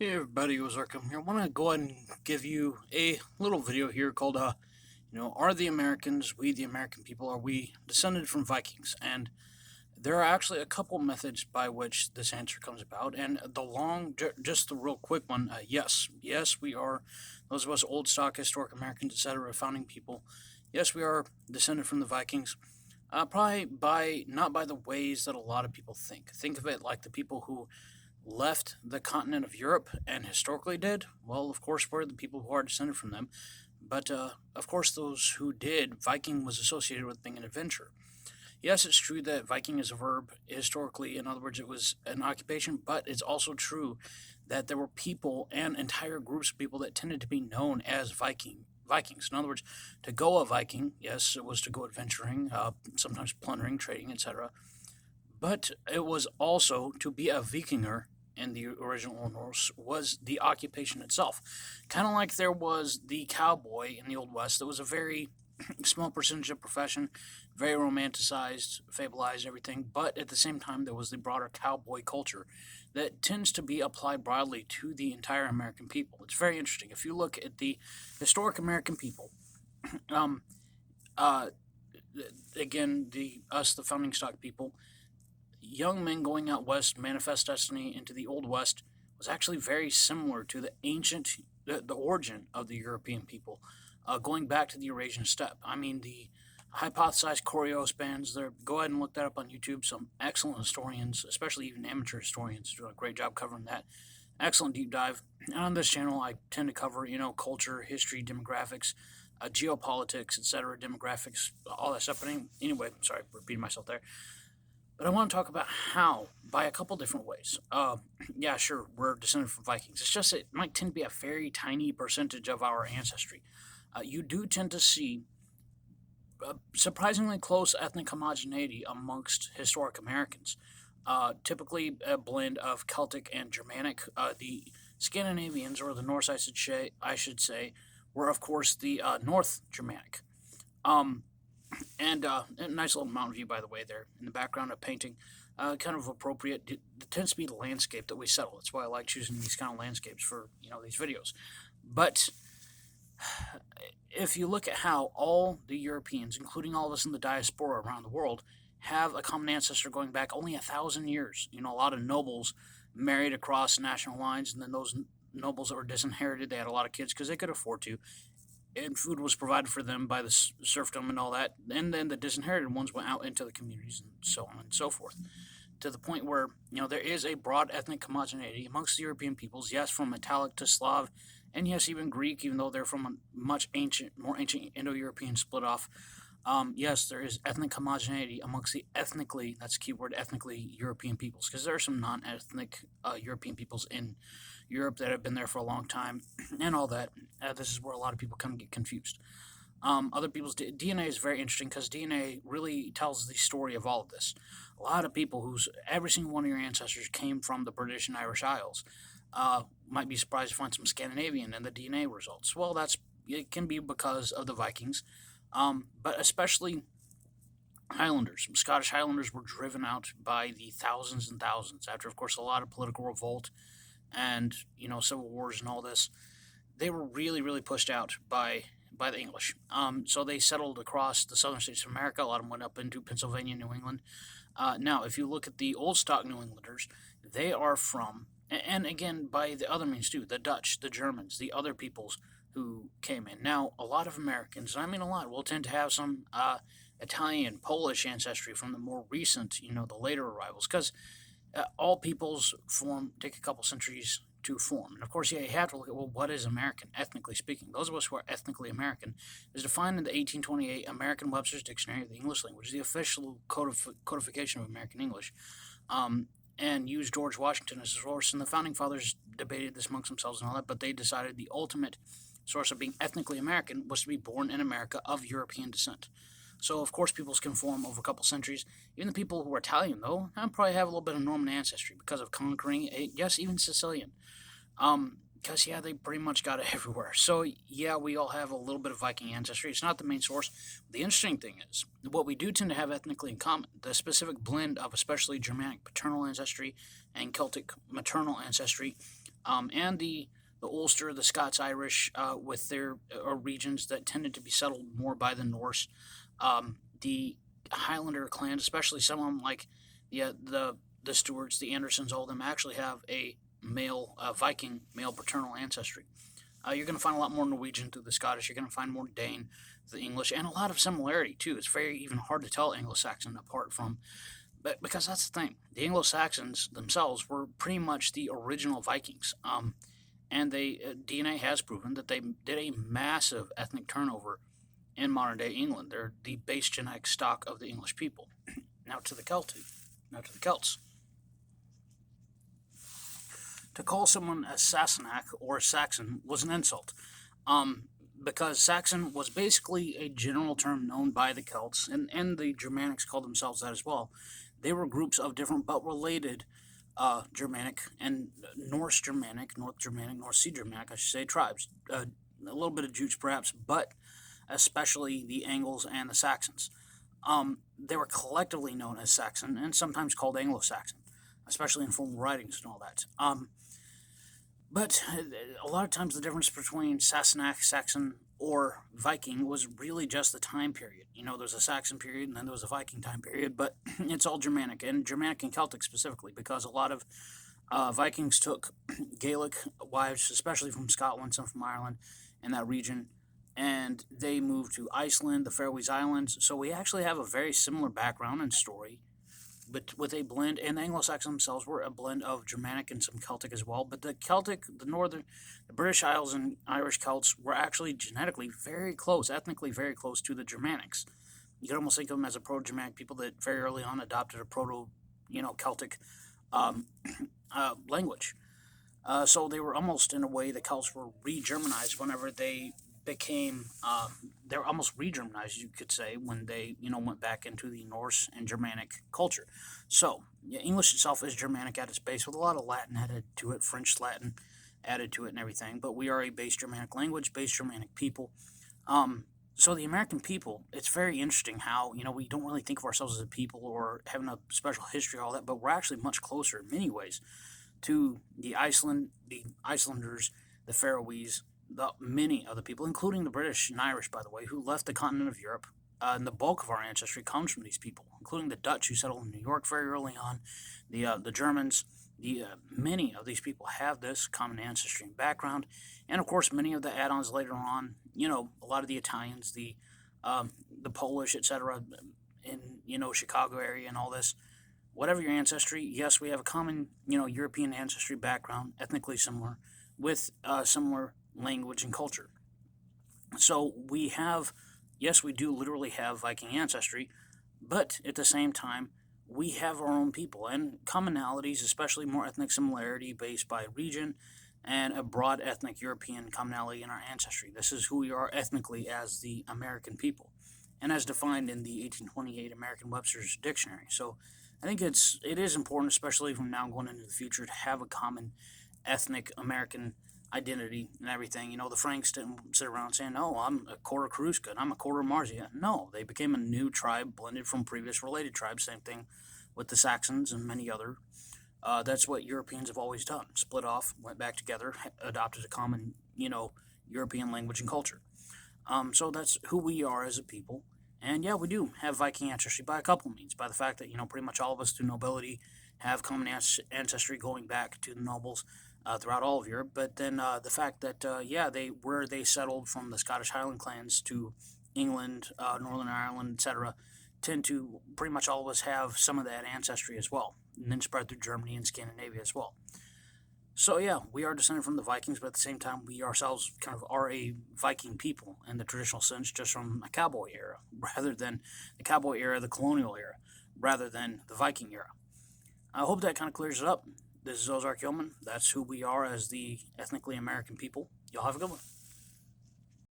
Hey everybody, it was Arkham here. I want to go ahead and give you a little video here called, are the Americans, we the American people, are we descended from Vikings? And there are actually a couple methods by which this answer comes about. And just the real quick one, yes, we are, those of us old stock, historic Americans, etc., founding people, yes, we are descended from the Vikings. Probably not by the ways that a lot of people think. Think of it like the people who left the continent of Europe and historically did, well, of course, we're the people who are descended from them. But of course, those who did, Viking was associated with being an adventurer. Yes, it's true that Viking is a verb historically. In other words, it was an occupation, but it's also true that there were people and entire groups of people that tended to be known as Vikings. In other words, to go a Viking, yes, it was to go adventuring, sometimes plundering, trading, etc. But it was also to be a Vikinger in the original Norse was the occupation itself. Kind of like there was the cowboy in the Old West. That was a very small percentage of profession, very romanticized, fableized, everything. But at the same time, there was the broader cowboy culture that tends to be applied broadly to the entire American people. It's very interesting. If you look at the historic American people, um, uh, again, the founding stock people, young men going out west, manifest destiny into the Old West, was actually very similar to the origin of the European people, going back to the Eurasian steppe. I mean, the hypothesized Coriolis bands, there, go ahead and look that up on YouTube. Some excellent historians, especially even amateur historians, do a great job covering that. Excellent deep dive. And on this channel, I tend to cover, culture, history, demographics, geopolitics, etc., demographics, all that stuff. But anyway, sorry, repeating myself there. But I want to talk about how, by a couple different ways. Yeah, sure, we're descended from Vikings. It's just it might tend to be a very tiny percentage of our ancestry. You do tend to see surprisingly close ethnic homogeneity amongst historic Americans. Typically, a blend of Celtic and Germanic. The Scandinavians, or the Norse, I should say, were of course the North Germanic. Um, and a nice little mountain view, by the way, there in the background of painting. Kind of appropriate. It tends to be the landscape that we settle. That's why I like choosing these kind of landscapes for these videos. But if you look at how all the Europeans, including all of us in the diaspora around the world, have a common ancestor going back only 1,000 years. A lot of nobles married across national lines, and then those nobles that were disinherited, they had a lot of kids because they could afford to, and food was provided for them by the serfdom and all that. And then the disinherited ones went out into the communities and so on and so forth. To the point where, there is a broad ethnic homogeneity amongst the European peoples, yes, from Italic to Slav, and yes, even Greek, even though they're from a more ancient Indo European split off. Yes, there is ethnic homogeneity amongst the ethnically, that's the keyword, ethnically European peoples, because there are some non ethnic European peoples in Europe that have been there for a long time and all that. This is where a lot of people kind of get confused. Other people's DNA is very interesting because DNA really tells the story of all of this. A lot of people every single one of your ancestors came from the British and Irish Isles. Might be surprised to find some Scandinavian in the DNA results. Well, it can be because of the Vikings, but especially Highlanders. Scottish Highlanders were driven out by the thousands and thousands after, of course, a lot of political revolt and civil wars and all this. They were really, really pushed out by the English. So they settled across the southern states of America. A lot of them went up into Pennsylvania, New England. Now, if you look at the old stock New Englanders, they are from, and again, by the other means too, the Dutch, the Germans, the other peoples who came in. Now, a lot of Americans, I mean a lot, will tend to have some Italian, Polish ancestry from the more recent, the later arrivals, because all peoples take a couple centuries to form. And of course, yeah, you have to look at, well, what is American, ethnically speaking? Those of us who are ethnically American is defined in the 1828 American Webster's Dictionary of the English Language, the official codification of American English, and used George Washington as a source. And the founding fathers debated this amongst themselves and all that, but they decided the ultimate source of being ethnically American was to be born in America of European descent. So, of course, peoples can form over a couple centuries. Even the people who are Italian, though, probably have a little bit of Norman ancestry because of conquering, yes, even Sicilian. Because, yeah, they pretty much got it everywhere. So, yeah, we all have a little bit of Viking ancestry. It's not the main source. The interesting thing is, what we do tend to have ethnically in common, the specific blend of especially Germanic paternal ancestry and Celtic maternal ancestry, and the Ulster, the Scots Irish, with their regions that tended to be settled more by the Norse. The Highlander clans, especially some of them like the Stuarts, the Andersons, all of them actually have a male Viking male paternal ancestry. You're going to find a lot more Norwegian through the Scottish. You're going to find more Dane, the English, and a lot of similarity too. It's very even hard to tell Anglo-Saxon apart from, but because that's the thing, the Anglo-Saxons themselves were pretty much the original Vikings. And they DNA has proven that they did a massive ethnic turnover in modern day England. They're the base genetic stock of the English people. Now to the Celtic, now to the Celts. To call someone a Sassenach or a Saxon was an insult, um, because Saxon was basically a general term known by the Celts, and the Germanics called themselves that as well. They were groups of different but related Germanic and Norse Germanic, North Germanic, North Sea Germanic, I should say, tribes. A little bit of Jutes perhaps, but especially the Angles and the Saxons. They were collectively known as Saxon and sometimes called Anglo-Saxon, especially in formal writings and all that. But a lot of times the difference between Sassenach, Saxon, or Viking was really just the time period. You know, there's a Saxon period and then there was a Viking time period, but it's all Germanic, and Germanic and Celtic specifically, because a lot of Vikings took Gaelic wives, especially from Scotland, some from Ireland, and that region, and they moved to Iceland, the Faroese Islands. So we actually have a very similar background and story, but with a blend, and the Anglo-Saxons themselves were a blend of Germanic and some Celtic as well. But the Celtic, the British Isles and Irish Celts were actually genetically very close, ethnically very close to the Germanics. You could almost think of them as a proto-Germanic people that very early on adopted a Celtic um, language. So they were almost, in a way, the Celts were re-Germanized whenever they became, they were almost re-Germanized, you could say, when they, went back into the Norse and Germanic culture. So, yeah, English itself is Germanic at its base, with a lot of Latin added to it, French Latin added to it and everything, but we are a base Germanic language, base Germanic people. So the American people, it's very interesting how, we don't really think of ourselves as a people or having a special history, all that, but we're actually much closer in many ways to the Icelanders, the Faroese, the many other people, including the British and Irish, by the way, who left the continent of Europe. And the bulk of our ancestry comes from these people, including the Dutch who settled in New York very early on, the Germans. Many of these people have this common ancestry and background, and of course, many of the add-ons later on. A lot of the Italians, the Polish, etc., in Chicago area and all this. Whatever your ancestry, yes, we have a common European ancestry background, ethnically similar, with similar language and culture. So we have, yes, we do literally have Viking ancestry, but at the same time, we have our own people and commonalities, especially more ethnic similarity based by region and a broad ethnic European commonality in our ancestry. This is who we are ethnically as the American people, and as defined in the 1828 American Webster's Dictionary. So I think it is important, especially from now going into the future, to have a common ethnic American identity and everything. The Franks didn't sit around saying, "Oh, I'm a quarter Karuska and I'm a quarter Marzia." No, they became a new tribe blended from previous related tribes. Same thing with the Saxons and many other. That's what Europeans have always done: split off, went back together, adopted a common, European language and culture. So that's who we are as a people. And yeah, we do have Viking ancestry by a couple means. By the fact that, pretty much all of us through nobility have common ancestry going back to the nobles throughout all of Europe. But then the fact that, they settled from the Scottish Highland clans to England, Northern Ireland, etc., tend to pretty much all of us have some of that ancestry as well. And then spread through Germany and Scandinavia as well. So yeah, we are descended from the Vikings, but at the same time, we ourselves kind of are a Viking people in the traditional sense, just from a cowboy era, rather than the cowboy era, the colonial era, rather than the Viking era. I hope that kind of clears it up. This is Ozark Yeoman. That's who we are as the ethnically American people. Y'all have a good one.